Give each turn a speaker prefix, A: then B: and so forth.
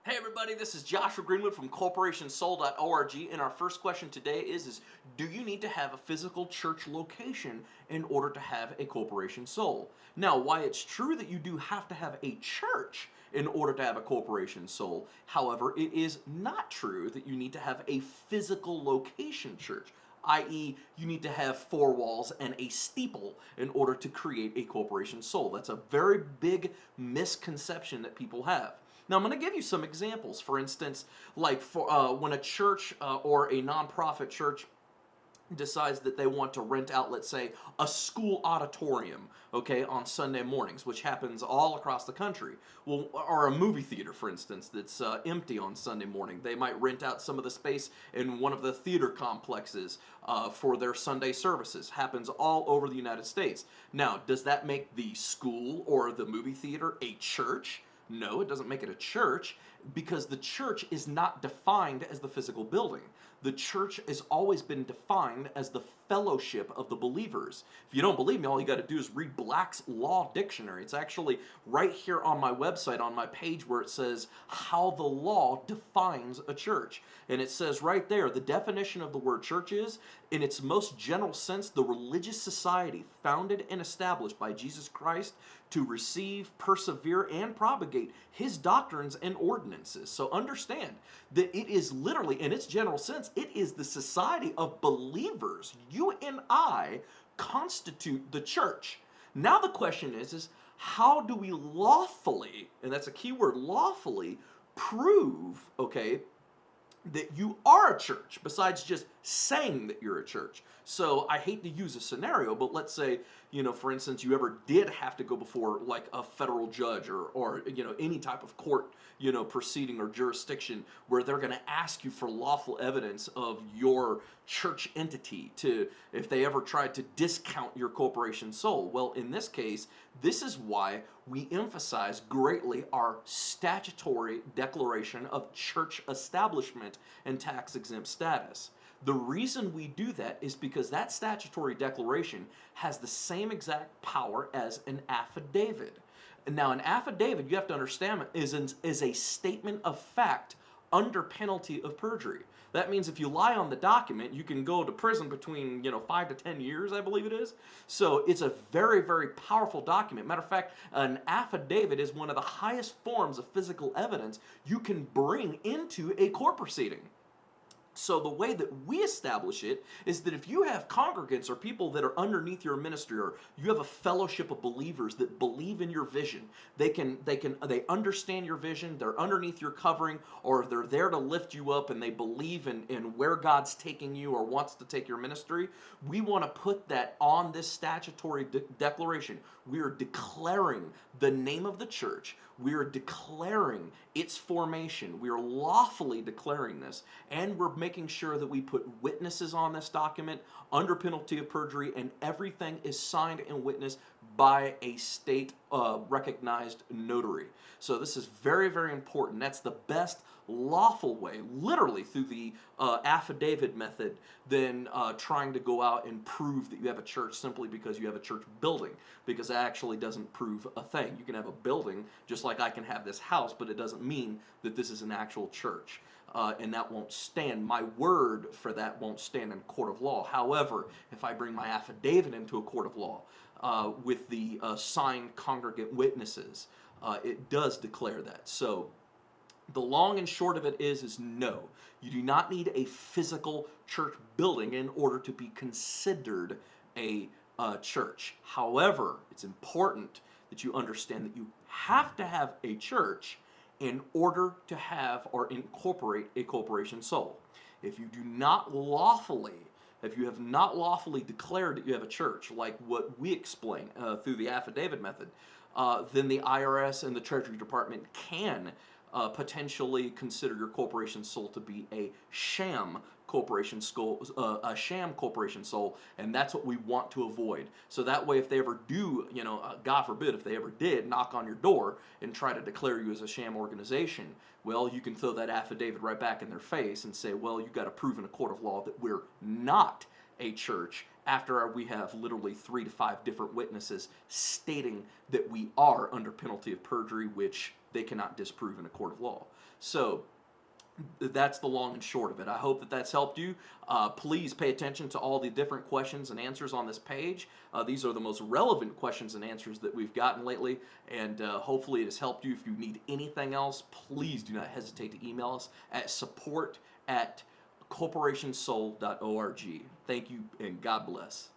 A: Hey everybody, this is Joshua Greenwood from corporationsoul.org, and our first question today is do you need to have a physical church location in order to have a corporation soul? Now, why it's true that you do have to have a church in order to have a corporation soul, however, it is not true that you need to have a physical location church, i.e., you need to have four walls and a steeple in order to create a corporation soul. That's a very big misconception that people have. Now, I'm going to give you some examples. For instance, like when a church or a nonprofit church decides that they want to rent out, let's say, a school auditorium, okay, on Sunday mornings, which happens all across the country. Well, or a movie theater, for instance, that's empty on Sunday morning. They might rent out some of the space in one of the theater complexes for their Sunday services. Happens all over the United States. Now, does that make the school or the movie theater a church? No, it doesn't make it a church because the church is not defined as the physical building. The church has always been defined as the fellowship of the believers. If you don't believe me, all you got to do is read Black's Law Dictionary. It's actually right here on my website, on my page, where it says how the law defines a church. And it says right there, the definition of the word church is, in its most general sense, the religious society founded and established by Jesus Christ to receive, persevere, and propagate his doctrines and ordinances. So understand that it is literally, in its general sense, it is the society of believers. You and I constitute the church. Now the question is how do we lawfully, and that's a key word, lawfully, prove, okay, that you are a church besides just saying that you're a church? So I hate to use a scenario, but let's say, for instance, you ever did have to go before like a federal judge or any type of court, proceeding or jurisdiction where they're going to ask you for lawful evidence of your church entity to, if they ever tried to discount your corporation soul. Well, in this case, this is why we emphasize greatly our statutory declaration of church establishment and tax exempt status. The reason we do that is because that statutory declaration has the same exact power as an affidavit. Now, an affidavit, you have to understand, is a statement of fact under penalty of perjury. That means if you lie on the document, you can go to prison between 5 to 10 years, I believe it is. So it's a very, very powerful document. Matter of fact, an affidavit is one of the highest forms of physical evidence you can bring into a court proceeding. So the way that we establish it is that if you have congregants or people that are underneath your ministry, or you have a fellowship of believers that believe in your vision, they understand your vision, they're underneath your covering, or they're there to lift you up and they believe in where God's taking you or wants to take your ministry, we want to put that on this statutory declaration. We are declaring the name of the church. We are declaring its formation. We are lawfully declaring this, and we're making sure that we put witnesses on this document under penalty of perjury, and everything is signed and witnessed by a state recognized notary. So this is very, very important. That's the best lawful way, literally through the affidavit method, than trying to go out and prove that you have a church simply because you have a church building, because that actually doesn't prove a thing. You can have a building just like I can have this house, but it doesn't mean that this is an actual church. And that won't stand. My word for that won't stand in court of law. However, if I bring my affidavit into a court of law with the signed congregant witnesses, it does declare that. So the long and short of it is no, you do not need a physical church building in order to be considered a church. However, it's important that you understand that you have to have a church in order to have or incorporate a corporation soul. If you have not lawfully declared that you have a church, like what we explain through the affidavit method, then the IRS and the Treasury Department can potentially consider your corporation soul to be a sham corporation soul, and that's what we want to avoid. So that way, if they ever do, God forbid, if they ever did knock on your door and try to declare you as a sham organization, well, you can throw that affidavit right back in their face and say, well, you've got to prove in a court of law that we're not a church, after we have literally 3 to 5 different witnesses stating that we are under penalty of perjury, which they cannot disprove in a court of law. So that's the long and short of it. I hope that that's helped you. Please pay attention to all the different questions and answers on this page. These are the most relevant questions and answers that we've gotten lately, and hopefully it has helped you. If you need anything else, please do not hesitate to email us at support@corporationsoul.org. Thank you, and God bless.